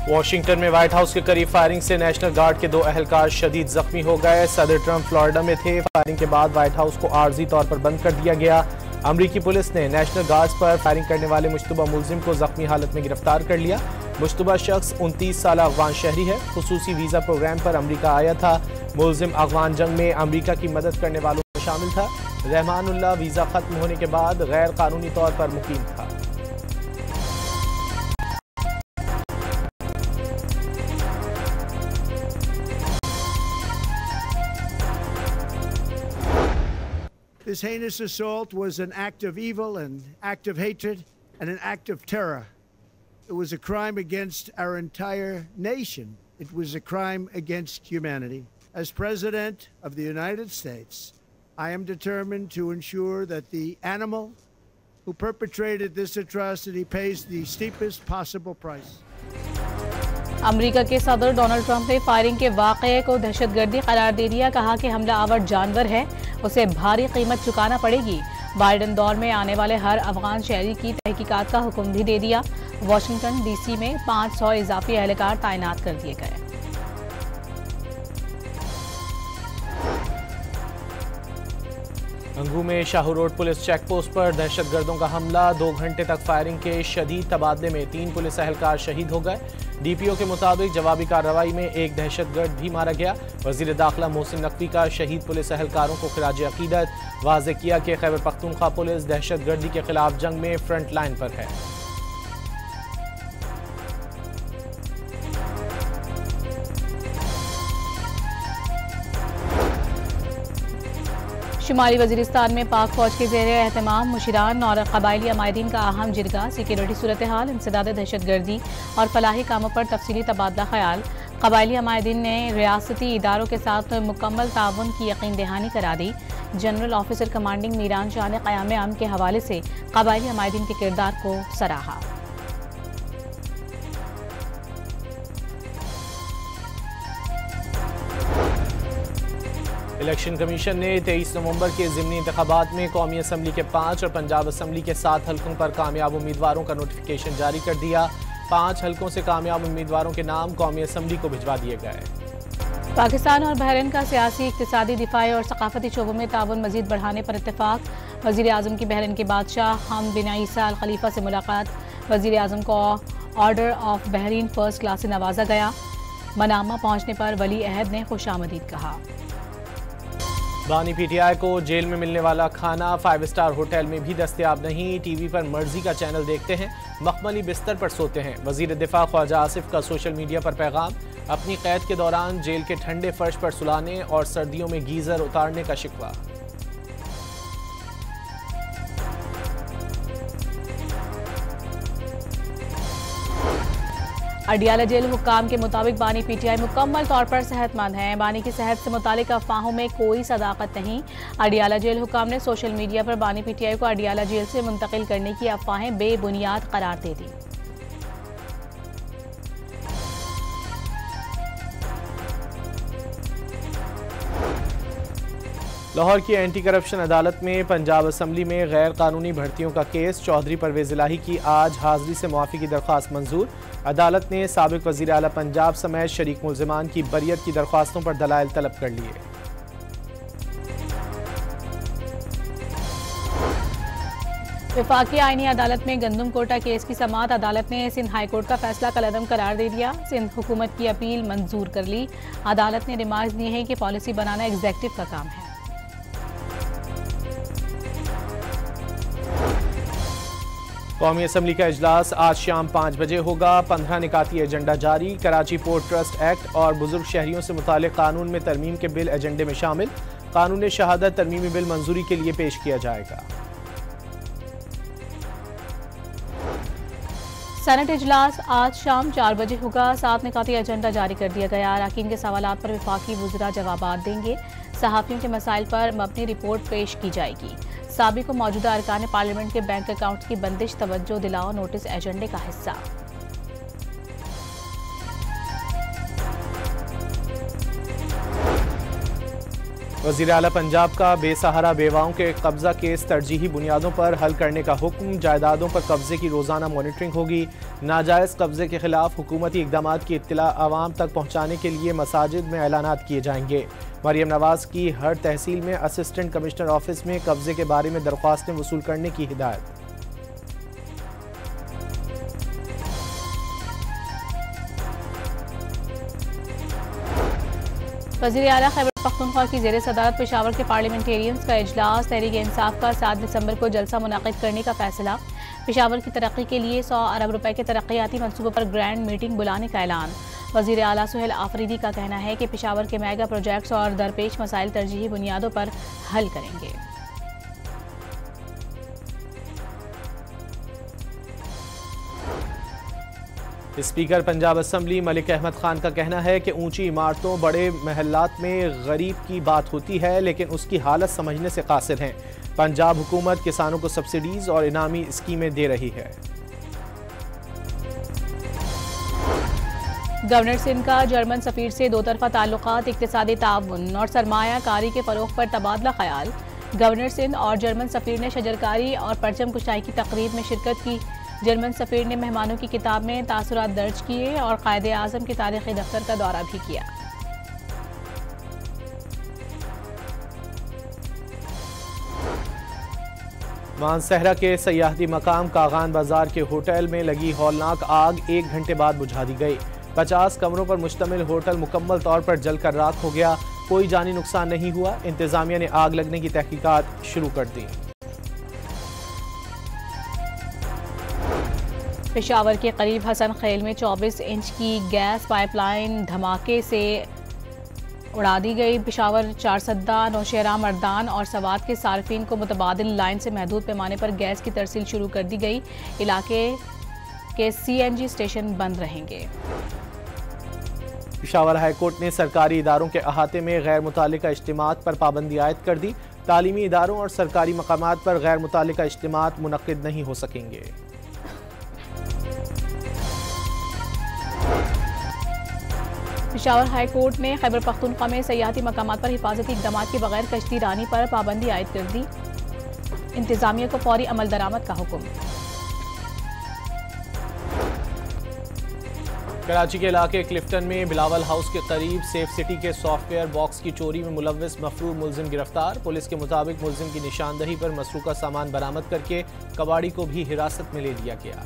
Washington में white house के करीब फायरिंग से नेशनल गार्ड के 2 अहलकार शदीद जख्मी हो गए। सदर ट्रंप फ्लोरिडा में थे। फायरिंग के बाद व्हाइट हाउस को आर्जी तौर पर बंद कर दिया गया। अमरीकी पुलिस ने नेशनल गार्ड्स पर फायरिंग करने वाले मुश्तबा मुलजिम को जख्मी हालत में गिरफ्तार कर लिया। मुश्तबा शख्स 29 साल अफगान शहरी है। खुसूसी वीजा प्रोग्राम पर अमरीका आया था। मुलजिम अफगान जंग में अमरीका की मदद करने वालों में शामिल था। रहमानुल्लाह वीजा खत्म होने के बाद गैर कानूनी तौर पर मुकीम था। This heinous assault was an act of evil, an act of hatred, and an act of terror. It was a crime against our entire nation. It was a crime against humanity. As President of the United States, I am determined to ensure that the animal who perpetrated this atrocity pays the steepest possible price. America के सदर Donald Trump ने firing के वाक़ये को दहशतगर्दी करार दे दिया। कहा कि हमला आवर जानवर है, उसे भारी कीमत चुकाना पड़ेगी। बाइडेन दौर में आने वाले हर अफगान शहरी की तहकीकात का हुक्म भी दे दिया। वाशिंगटन डीसी में 500 इजाफी एहलकार तैनात कर दिए गए। अंगू में Shahu road police check post पर दहशतगर्दों का हमला। 2 घंटे तक फायरिंग के शदीद तबादले में 3 पुलिस एहलकार शहीद हो गए। डीपीओ के मुताबिक जवाबी कार्रवाई में एक दहशतगर्द भी मारा गया। वजीर दाखिला मोहसिन नकवी का शहीद पुलिस एहलकारों को खिराज अकीदत। वाज़ेह किया कि खैबर पख्तूनख्वा पुलिस दहशतगर्दी के खिलाफ जंग में फ्रंट लाइन पर है। शुमाली वजीरिस्तान में पाक फौज के ज़ेरे एहतमाम मुशीरान और कबायली अमायदीन का अहम जिरगा। सिक्योरिटी सूरत हाल, इंसदाद दहशतगर्दी और फलाही कामों पर तफसीली तबादला ख्याल। कबायली अमायदीन ने रियासती इदारों के साथ मुकम्मल ताउन की यकीन दहानी करा दी। General officer commanding Miran Shah ने क़याम अमन के हवाले से कबायली अमायदीन के किरदार को सराहा। इलेक्शन कमीशन ने 23 नवंबर के ज़िमनी इंतखाबात में कौमी असम्बली के 5 और पंजाब असम्बली के 7 हलकों पर कामयाब उम्मीदवारों का नोटिफिकेशन जारी कर दिया। 5 हलकों से कामयाब उम्मीदवारों के नाम कौमी असम्बली को भिजवा दिए गए। पाकिस्तान और बहरीन का सियासी, इक्तिसादी, दिफाई और सकाफती शोबों में ताउन मजीद बढ़ाने पर इत्तेफाक। वज़ीर आज़म की बहरीन के बादशाह हमद बिन ईसा अल खलीफा से मुलाकात। वज़ीर आज़म को order of Bahrain first class से नवाजा गया। मनामा पहुंचने पर वली अहद ने खुशामदीद कहा। बानी पीटीआई को जेल में मिलने वाला खाना 5 स्टार होटल में भी दस्तयाब नहीं। टीवी पर मर्जी का चैनल देखते हैं, मखमली बिस्तर पर सोते हैं। वजीर दिफा ख्वाजा आसिफ का सोशल मीडिया पर पैगाम। अपनी कैद के दौरान जेल के ठंडे फर्श पर सुलाने और सर्दियों में गीजर उतारने का शिकवा। अडियाला जेल हुक्काम के मुताबिक बानी पीटीआई मुकम्मल तौर पर सेहतमंद हैं। बानी की सेहत से मुतालिक अफवाहों में कोई सदाकत नहीं। अडियाला जेल हुक्काम ने सोशल मीडिया पर बानी पीटीआई को अडियाला जेल से मुंतकिल करने की अफवाहें बेबुनियाद करार दे दी। लाहौर की एंटी करप्शन अदालत में पंजाब असम्बली में गैर कानूनी भर्तियों का केस। चौधरी परवेज इलाही की आज हाजिरी से मुआफ़ी की दरख्वास्त मंजूर। अदालत ने साबिक वज़ीर आला पंजाब समेत शरीक मुल्ज़िमान की बरियत की दरख्वास्तों पर दलाइल तलब कर लिए। वफाकी आईनी अदालत में गंदम कोटा केस की समाअत। अदालत ने सिंध हाई कोर्ट का फैसला कलअदम करार दे दिया। सिंध हुकूमत की अपील मंजूर कर ली। अदालत ने रिमार्क्स दिए हैं कि पॉलिसी बनाना एग्जीक्यूटिव का काम है। कौमी असम्बली का इजलास आज शाम 5 बजे होगा। 15 निकाती एजेंडा जारी। कराची पोर्ट ट्रस्ट एक्ट और बुजुर्ग शहरियों से मुतालिक कानून में तरमीम के बिल एजेंडे में शामिल। कानून शहादत तरमीमी बिल मंजूरी के लिए पेश किया जाएगा। सेनेट इजलास आज शाम 4 बजे होगा। 7 निकाती एजेंडा जारी कर दिया गया। अरकान के सवालात पर वफाकी वुज़रा जवाबात देंगे। सहाफ़ियों के मसाइल पर मबनी रिपोर्ट पेश की जाएगी। साबिक़ को मौजूदा अरकान पार्लियामेंट के बैंक अकाउंट्स की बंदिश तवज्जो दिलाओ नोटिस एजेंडे का हिस्सा। वज़ीर आला पंजाब का बेसहारा बेवाओं के कब्जा केस तरजीही बुनियादों पर हल करने का हुक्म। जायदादों पर कब्जे की रोजाना मॉनिटरिंग होगी। नाजायज़ कब्जे के खिलाफ हुकूमती इकदाम की इत्तला आवाम तक पहुँचाने के लिए मसाजिद में ऐलानात किए जाएंगे। मरियम नवाज की हर तहसील में असिस्टेंट कमिश्नर ऑफिस में कब्जे के बारे में दरख्वास्तें वसूल करने की हिदायत। वज़ीर आला खैबर पख्तूनख्वा की ज़ेर सदारत पेशावर के पार्लियामेंटेरियंस का इजलास। तहरीक इंसाफ का 7 दिसंबर को जलसा मुनाकिद करने का फैसला। पेशावर की तरक्की के लिए 100 अरब रुपए के तरक्याती मंसूबों पर ग्रैंड मीटिंग बुलाने का ऐलान। वज़ीर आला सुहेल आफरीदी का कहना है कि पेशावर के मेगा प्रोजेक्ट्स और दरपेश मसाइल तरजीही बुनियादों पर हल करेंगे। स्पीकर पंजाब असम्बली मलिक अहमद खान का कहना है कि ऊंची इमारतों बड़े महल्लात में गरीब की बात होती है, लेकिन उसकी हालत समझने से कासिर हैं। पंजाब हुकूमत किसानों को सब्सिडीज और इनामी स्कीमें दे रही है। गवर्नर सिंध का जर्मन सफीर से दो तरफा ताल्लुकात, इक्तिसादी ताउन और सरमायाकारी के फरोग पर तबादला ख्याल। गवर्नर सिंध और जर्मन सफीर ने शजरकारी और परचम कुशाई की तकरीब में शिरकत की। जर्मन सफीर ने मेहमानों की किताब में तासुरात दर्ज किए और कायदे आज़म के तारीखी दफ्तर का दौरा भी किया। मानसहरा के सयाहती मकाम कागान बाजार के होटल में लगी हौलनाक आग 1 घंटे बाद बुझा दी गई। 50 कमरों पर मुश्तमिल होटल मुकम्मल तौर पर जलकर राख हो गया। कोई जानी नुकसान नहीं हुआ। इंतजामिया ने आग लगने की तहकीकात शुरू कर दी। पेशावर के करीब हसन खेल में 24 इंच की गैस पाइपलाइन धमाके से उड़ा दी गई। पेशावर चारसद्दा, नौशहरा, मर्दान और सवात के सार्फिन को मुतबादिल लाइन से महदूद पैमाने पर गैस की तरसील शुरू कर दी गई। इलाके के CNG स्टेशन बंद रहेंगे। पेशावर हाईकोर्ट ने सरकारी इदारों के अहाते में गैर मुतालिका इज्तिमात पर पाबंदी आयद कर दी। तालीमी इदारों और सरकारी मकामात पर गैर मुतालिका इज्तिमात मुनक्किद नहीं हो सकेंगे। पेशावर हाई कोर्ट ने खैबर पख्तूनख्वा में सयाहती मकामात पर हिफाजती इक़दाम के बगैर कश्ती रानी पर पाबंदी आयद कर दी। इंतजामिया को फौरी अमल दरामद का हुक्म। कराची के इलाके क्लिफ्टन में बिलावल हाउस के करीब सेफ सिटी के सॉफ्टवेयर बॉक्स की चोरी में मुलव्विस मफरूर मुलजिम गिरफ्तार। पुलिस के मुताबिक मुलजिम की निशानदही पर मसरूका सामान बरामद करके कबाड़ी को भी हिरासत में ले लिया गया।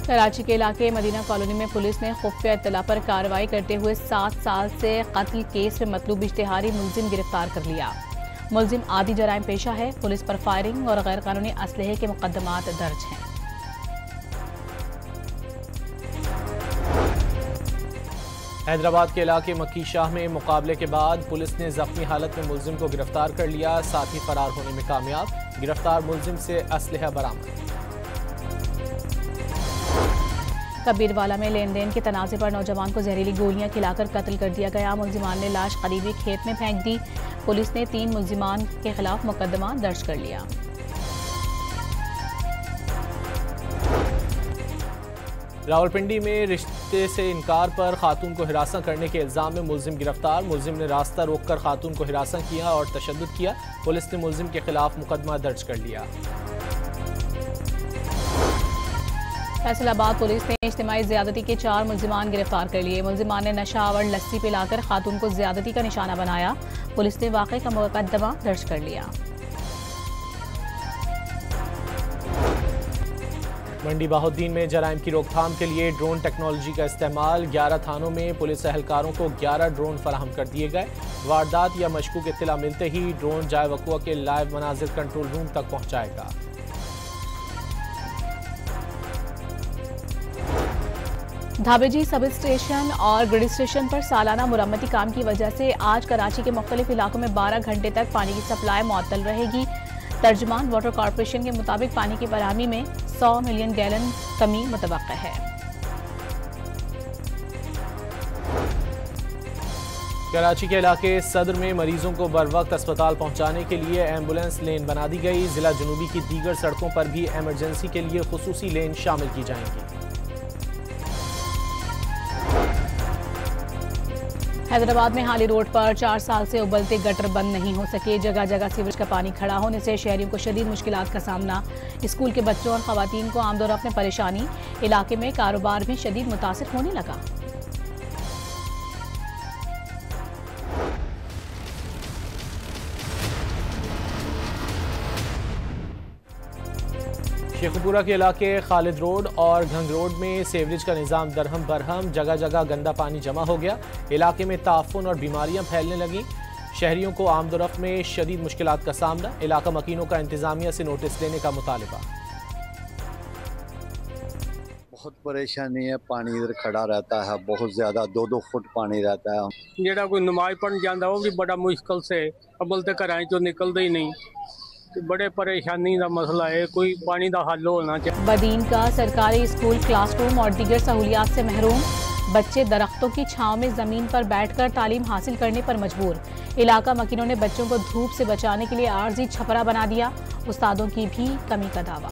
कराची के इलाके मदीना कॉलोनी में पुलिस ने खुफिया इत्तला पर कार्रवाई करते हुए 7 साल से कत्ल केस में मतलूब इश्तिहारी मुलजिम गिरफ्तार कर लिया। मुलजिम आदि जराइम पेशा है। पुलिस पर फायरिंग और गैर कानूनी असलहे के मुकदमात दर्ज हैं। हैदराबाद के इलाके मक्की शाह में मुकाबले के बाद पुलिस ने जख्मी हालत में मुलजिम को गिरफ्तार कर लिया। साथ ही फरार होने में कामयाब। गिरफ्तार मुलजिम से असलहा बरामद। कबीरवाला में लेन देन के तनाज़े पर नौजवान को जहरीली गोलियां खिलाकर कत्ल कर दिया गया। मुलजिमान ने लाश करीबी खेत में फेंक दी। पुलिस ने 3 मुलजिमान के खिलाफ मुकदमा दर्ज कर लिया। रावलपिंडी में रिश्ते से इनकार पर खातून को हिरासत करने के इल्जाम में मुलजिम गिरफ्तार। मुलजिम ने रास्ता रोककर खातून को हिरासत किया और तशद्दुद किया। पुलिस ने मुलजिम के खिलाफ मुकदमा दर्ज कर लिया। फैसलाबाद पुलिस ने इज्तिमाई ज़्यादती के 4 मुलजिमान गिरफ्तार कर लिए। मुलजिमान ने नशा और लस्सी पिलाकर खातून को ज़्यादती का निशाना बनाया। पुलिस ने वाक़े का मुकदमा दर्ज कर लिया। मंडी बहाउद्दीन में जराइम की रोकथाम के लिए ड्रोन टेक्नोलॉजी का इस्तेमाल। 11 थानों में पुलिस एहलकारों को 11 ड्रोन फराहम कर दिए गए। वारदात या मशकूक इत्तला मिलते ही ड्रोन जाए वक़ुआ के लाइव मनाजिर कंट्रोल रूम तक पहुँचाएगा। धाबेजी सब स्टेशन और ग्रिड स्टेशन पर सालाना मुरम्मती काम की वजह से आज कराची के मुख्तलिफ इलाकों में 12 घंटे तक पानी की सप्लाई मुअत्तल रहेगी। तर्जुमान वाटर कॉरपोरेशन के मुताबिक पानी की फराहमी में 100 मिलियन गैलन कमी मुतवक्का है। कराची के इलाके सदर में मरीजों को बर वक्त अस्पताल पहुंचाने के लिए एम्बुलेंस लेन बना दी गई। जिला जनूबी की दीगर सड़कों पर भी एमरजेंसी के लिए खुसूसी लेन शामिल की जाएंगी। हैदराबाद में हाली रोड पर 4 साल से उबलते गटर बंद नहीं हो सके। जगह जगह सीवरेज का पानी खड़ा होने से शहरियों को शदीद मुश्किलात का सामना। स्कूल के बच्चों और खवातीन को आमदोरफ्त में परेशानी। इलाके में कारोबार भी शदीद मुतासिर होने लगा। शेखुपुरा के इलाके खालिद रोड और घंग रोड में सीवरेज का निज़ाम दरहम बरहम। जगह जगह गंदा पानी जमा हो गया। इलाके में ताफुन और बीमारियां फैलने लगी। शहरियों को आमदोरफ्त में शदीद मुश्किलात का सामना। इलाका मकीनों का इंतजामिया से नोटिस लेने का मुतालिबा। बहुत परेशानी है, पानी इधर खड़ा रहता है, बहुत ज्यादा 2-2 फुट पानी रहता है। जेड़ा कोई नमाज पढ़ने जाता वो भी बड़ा मुश्किल से अबल तक घर चो निकलते ही नहीं। बड़े परेशानी का मसला है, कोई पानी का हल होना चाहिए। बदीन का सरकारी स्कूल क्लासरूम और दीगर सहूलियात से महरूम। बच्चे दरख्तों की छांव में जमीन पर बैठकर तालीम हासिल करने पर मजबूर। इलाका मकीनों ने बच्चों को धूप से बचाने के लिए आर्जी छपरा बना दिया। उस्तादों की भी कमी का दावा।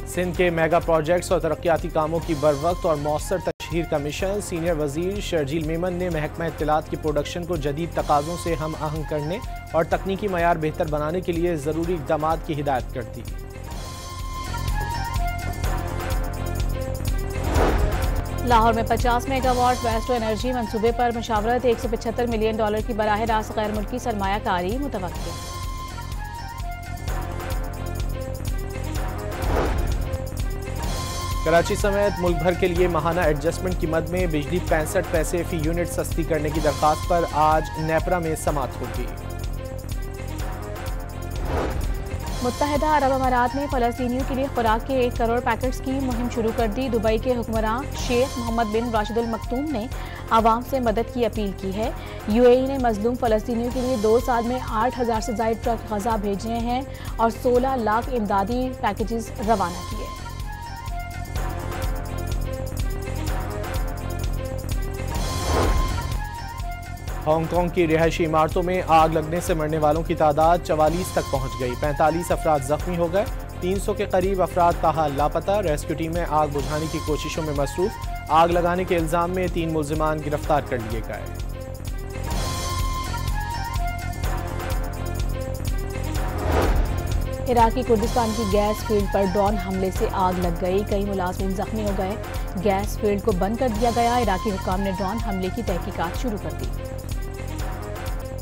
सिंध के मेगा प्रोजेक्ट्स और तरक्याती कामों की बरवक्त और मौसर तशहीर का मिशन। सीनियर वजीर शर्जील मेमन ने महकमा इत्तलात की प्रोडक्शन को जदीद तकाज़ों से हम आहंग करने और तकनीकी मयार बेहतर बनाने के लिए ज़रूरी इक़दामात की हिदायत कर दी। लाहौर में 50 मेगावाट वेस्ट टू एनर्जी मंसूबे पर मशावरत। $175 मिलियन की बराह रास्त गैर मुल्की सरमायाकारी मुतवक्किल। कराची समेत मुल्क भर के लिए माहाना एडजस्टमेंट की मद में बिजली 65 पैसे फी यूनिट सस्ती करने की दरख्वास्त पर आज नेपरा में समाअत होगी। मुत्तहिदा अरब अमारात ने फ़लस्तीनियों के लिए खुराक के 1 करोड़ पैकेट्स की मुहिम शुरू कर दी। दुबई के हुक्मरान शेख मोहम्मद बिन राशिदुल मकतूम ने आवाम से मदद की अपील की है। UAE ने मजलूम फ़लस्तीनियों के लिए 2 साल में 8000 से ज़ायद ट्रक गज़ा भेजे हैं और 16 लाख इमदादी पैकेजेस रवाना किए। हांगकांग की रिहायशी इमारतों में आग लगने से मरने वालों की तादाद 44 तक पहुंच गई। 45 अफराद जख्मी हो गए। 300 के करीब अफराद ताहाल लापता। रेस्क्यू टीमें आग बुझाने की कोशिशों में मसरूफ। आग लगाने के इल्जाम में 3 मुल्जिमान गिरफ्तार कर लिए गए। इराकी कुर्दिस्तान की गैस फील्ड पर ड्रोन हमले से आग लग गई। कई मुलाजिम जख्मी हो गए। गैस फील्ड को बंद कर दिया गया। इराकी हुक्काम ने ड्रोन हमले की तहकीकात शुरू कर दी।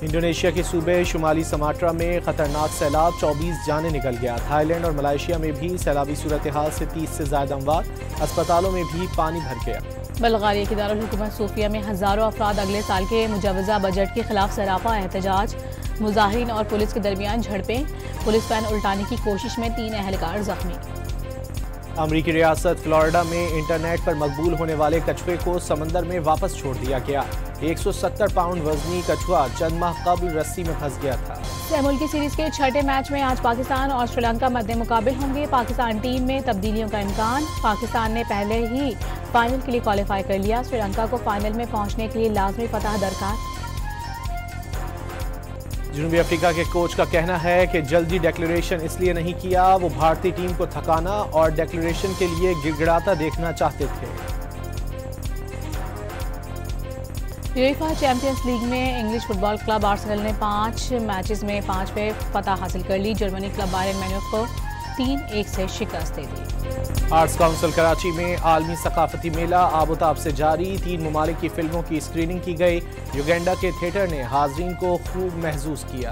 इंडोनेशिया के सूबे शुमाली समाट्रा में खतरनाक सैलाब, 24 जाने निकल गया। थाईलैंड और मलेशिया में भी सैलाबी सूरत हाल से 30 से ज्यादा अमवात। अस्पतालों में भी पानी भर गया। बल्गारिया की दारुल हुकूमत सूफिया में हजारों अफराद अगले साल के मुजवजा बजट के खिलाफ सरापा एहतजाज। मुजाहिरीन और पुलिस के दरमियान झड़पें। पुलिस वैन उल्टाने की कोशिश में 3 अहलकार जख्मी। अमरीकी रियासत फ्लोरिडा में इंटरनेट पर मकबूल होने वाले कछुए को समंदर में वापस छोड़ दिया गया। 170 पाउंड वजनी कछुआ चंद माह कबल रस्सी में फंस गया था। मुल्क की सीरीज के 6ठे मैच में आज पाकिस्तान और श्रीलंका मद्दे मुकाबिल होंगे। पाकिस्तान टीम में तब्दीलियों का इम्कान। पाकिस्तान ने पहले ही फाइनल के लिए क्वालिफाई कर लिया। श्रीलंका को फाइनल में पहुंचने के लिए लाजमी फतह दरकार। जनूबी अफ्रीका के कोच का कहना है कि जल्दी डिक्लेरेशन इसलिए नहीं किया, वो भारतीय टीम को थकाना और डिक्लेरेशन के लिए गिड़गिड़ाता देखना चाहते थे। यूएफा चैंपियंस लीग में इंग्लिश फुटबॉल क्लब आर्सेनल ने 5 मैचेस में 5 पे फतह हासिल कर ली। जर्मनी क्लब बायरन म्यूनिख को 3-1 से शिकस्त दे दी। आर्ट्स काउंसिल कराची में आलमी सकाफती मेला आबोताब से जारी। 3 ममालिक की फिल्मों की स्क्रीनिंग की गई। युगांडा के थिएटर ने हाजरीन को खूब महसूस किया।